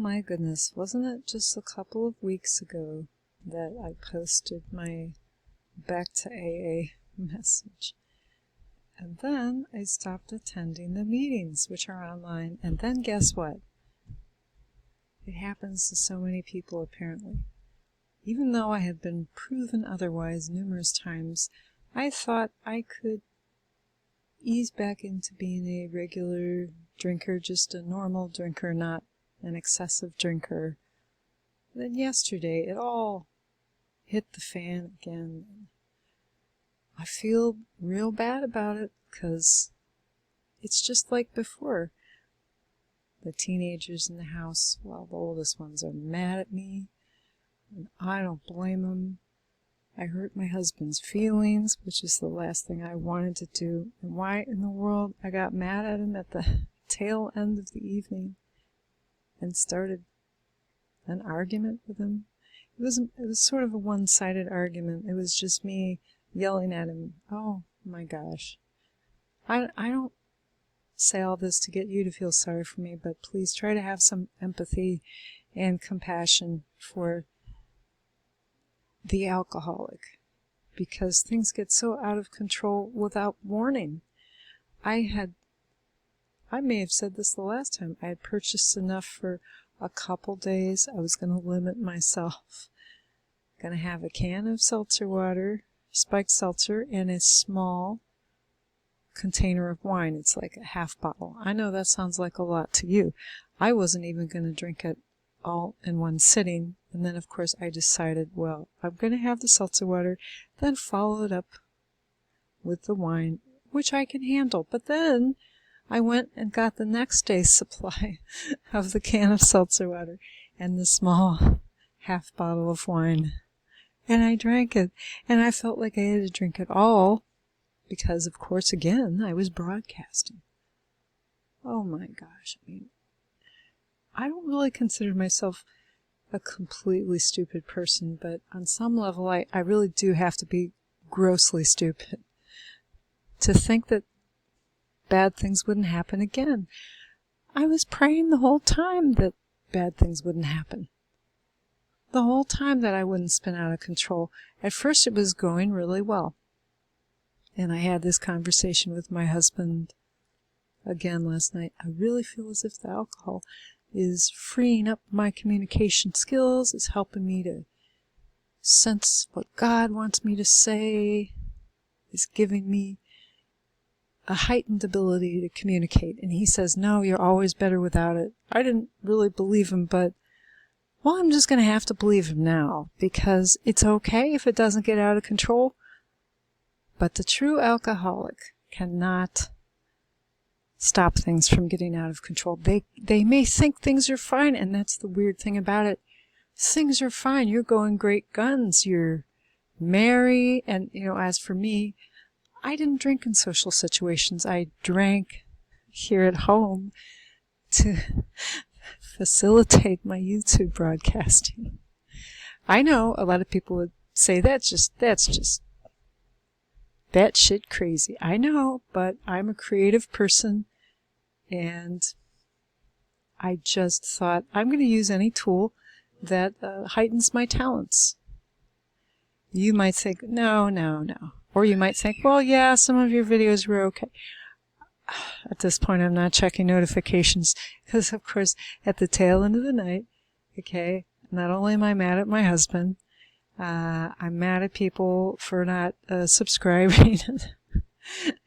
my goodness, wasn't it just a couple of weeks ago that I posted my back to AA message? And then I stopped attending the meetings, which are online, and then guess what? It happens to so many people, apparently. Even though I had been proven otherwise numerous times, I thought I could ease back into being a regular drinker, just a normal drinker, not an excessive drinker. Then yesterday, it all hit the fan again. I feel real bad about it, because it's just like before. The teenagers in the house, well, the oldest ones are mad at me, and I don't blame them. I hurt my husband's feelings, which is the last thing I wanted to do. And why in the world I got mad at him at the tail end of the evening and started an argument with him. It was sort of a one-sided argument. It was just me yelling at him. Oh my gosh. I don't say all this to get you to feel sorry for me, but please try to have some empathy and compassion for the alcoholic, because things get so out of control without warning. I may have said this the last time. I had purchased enough for a couple days. I was going to limit myself. Going to have a can of seltzer water, spiked seltzer, and a small container of wine. It's like a half bottle. I know that sounds like a lot to you. I wasn't even going to drink it all in one sitting. And then, of course, I decided, well, I'm going to have the seltzer water, then follow it up with the wine, which I can handle. But then I went and got the next day's supply of the can of seltzer water and the small half bottle of wine. And I drank it. And I felt like I had to drink it all because, of course, again, I was broadcasting. Oh my gosh. I mean, I don't really consider myself a completely stupid person, but on some level I really do have to be grossly stupid to think that bad things wouldn't happen again. I was praying the whole time that bad things wouldn't happen. The whole time that I wouldn't spin out of control. At first it was going really well. And I had this conversation with my husband again last night. I really feel as if the alcohol is freeing up my communication skills, is helping me to sense what God wants me to say, is giving me a heightened ability to communicate. And he says, no, you're always better without it. I didn't really believe him, but, well, I'm just going to have to believe him now, because it's okay if it doesn't get out of control. But the true alcoholic cannot stop things from getting out of control. They may think things are fine, and that's the weird thing about it. Things are fine. You're going great guns. You're merry. And, as for me, I didn't drink in social situations. I drank here at home to facilitate my YouTube broadcasting. I know a lot of people would say that's just batshit crazy. I know, but I'm a creative person. And I just thought, I'm going to use any tool that heightens my talents. You might think, no. Or you might think, well, yeah, some of your videos were okay. At this point, I'm not checking notifications because, of course, at the tail end of the night, okay, not only am I mad at my husband, I'm mad at people for not subscribing.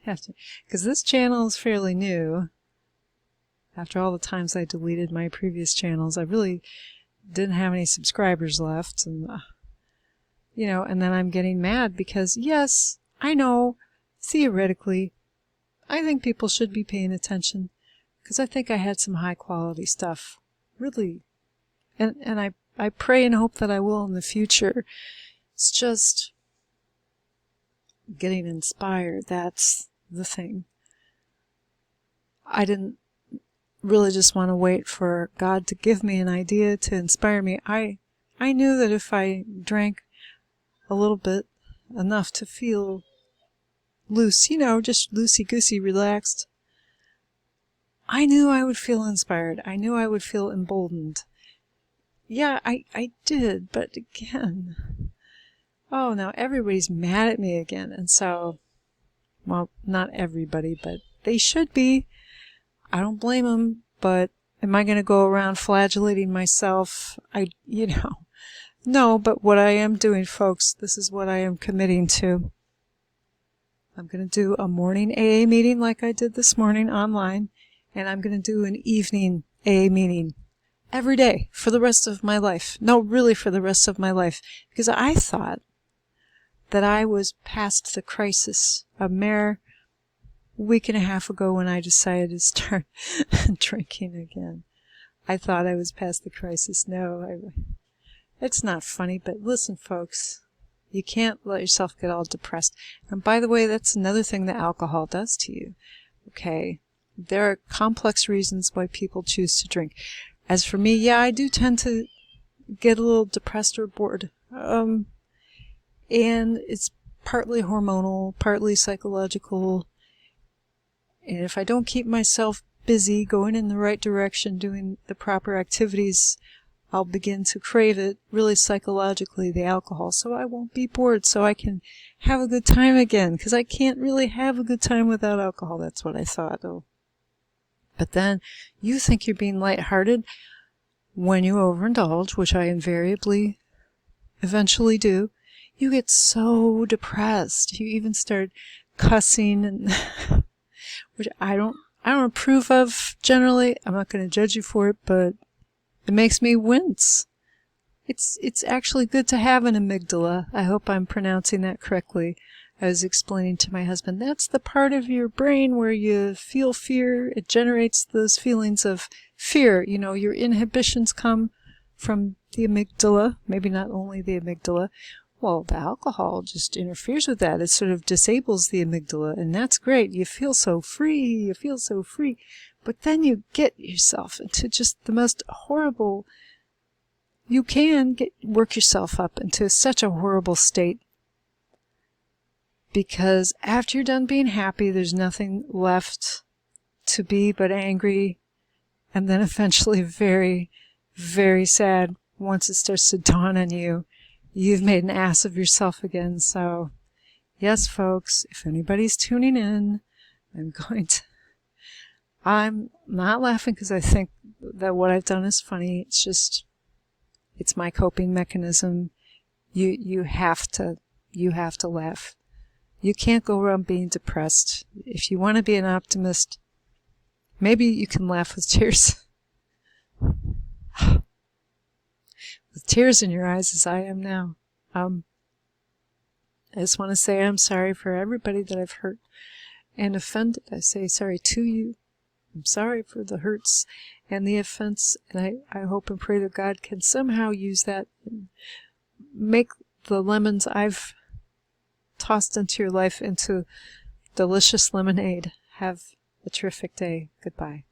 Because this channel is fairly new. After all the times I deleted my previous channels, I really didn't have any subscribers left. And, and then I'm getting mad because, yes, I know, theoretically, I think people should be paying attention because I think I had some high quality stuff. Really. And I pray and hope that I will in the future. It's just getting inspired. That's the thing. I didn't really just want to wait for God to give me an idea to inspire me. I knew that if I drank a little bit, enough to feel loose, just loosey-goosey, relaxed, I knew I would feel inspired. I knew I would feel emboldened. Yeah, I did, but again, oh, now everybody's mad at me again. And so, well, not everybody, but they should be. I don't blame them, but am I going to go around flagellating myself? No, but what I am doing, folks, this is what I am committing to. I'm going to do a morning AA meeting like I did this morning online, and I'm going to do an evening AA meeting every day for the rest of my life. No, really for the rest of my life, because I thought that I was past the crisis a mere week and a half ago when I decided to start drinking again. I thought I was past the crisis. No, it's not funny, but listen, folks. You can't let yourself get all depressed. And by the way, that's another thing that alcohol does to you. Okay? There are complex reasons why people choose to drink. As for me, yeah, I do tend to get a little depressed or bored. And it's partly hormonal, partly psychological. And if I don't keep myself busy, going in the right direction, doing the proper activities, I'll begin to crave it really psychologically, the alcohol, so I won't be bored, so I can have a good time again, because I can't really have a good time without alcohol. That's what I thought, though. But then you think you're being lighthearted when you overindulge, which I invariably eventually do. You get so depressed. You even start cussing, and which I don't approve of generally. I'm not going to judge you for it, but it makes me wince. It's actually good to have an amygdala. I hope I'm pronouncing that correctly. I was explaining to my husband, that's the part of your brain where you feel fear. It generates those feelings of fear. You know, your inhibitions come from the amygdala, maybe not only the amygdala. Well, the alcohol just interferes with that. It sort of disables the amygdala, and that's great. You feel so free. But then you get yourself into just the most horrible... You can work yourself up into such a horrible state, because after you're done being happy, there's nothing left to be but angry, and then eventually very, very sad once it starts to dawn on you. You've made an ass of yourself again. So, yes, folks, if anybody's tuning in, I'm not laughing because I think that what I've done is funny. It's my coping mechanism. You have to laugh. You can't go around being depressed. If you want to be an optimist, maybe you can laugh with tears. With tears in your eyes as I am now. I just want to say I'm sorry for everybody that I've hurt and offended. I say sorry to you. I'm sorry for the hurts and the offense, and I hope and pray that God can somehow use that and make the lemons I've tossed into your life into delicious lemonade. Have a terrific day. Goodbye.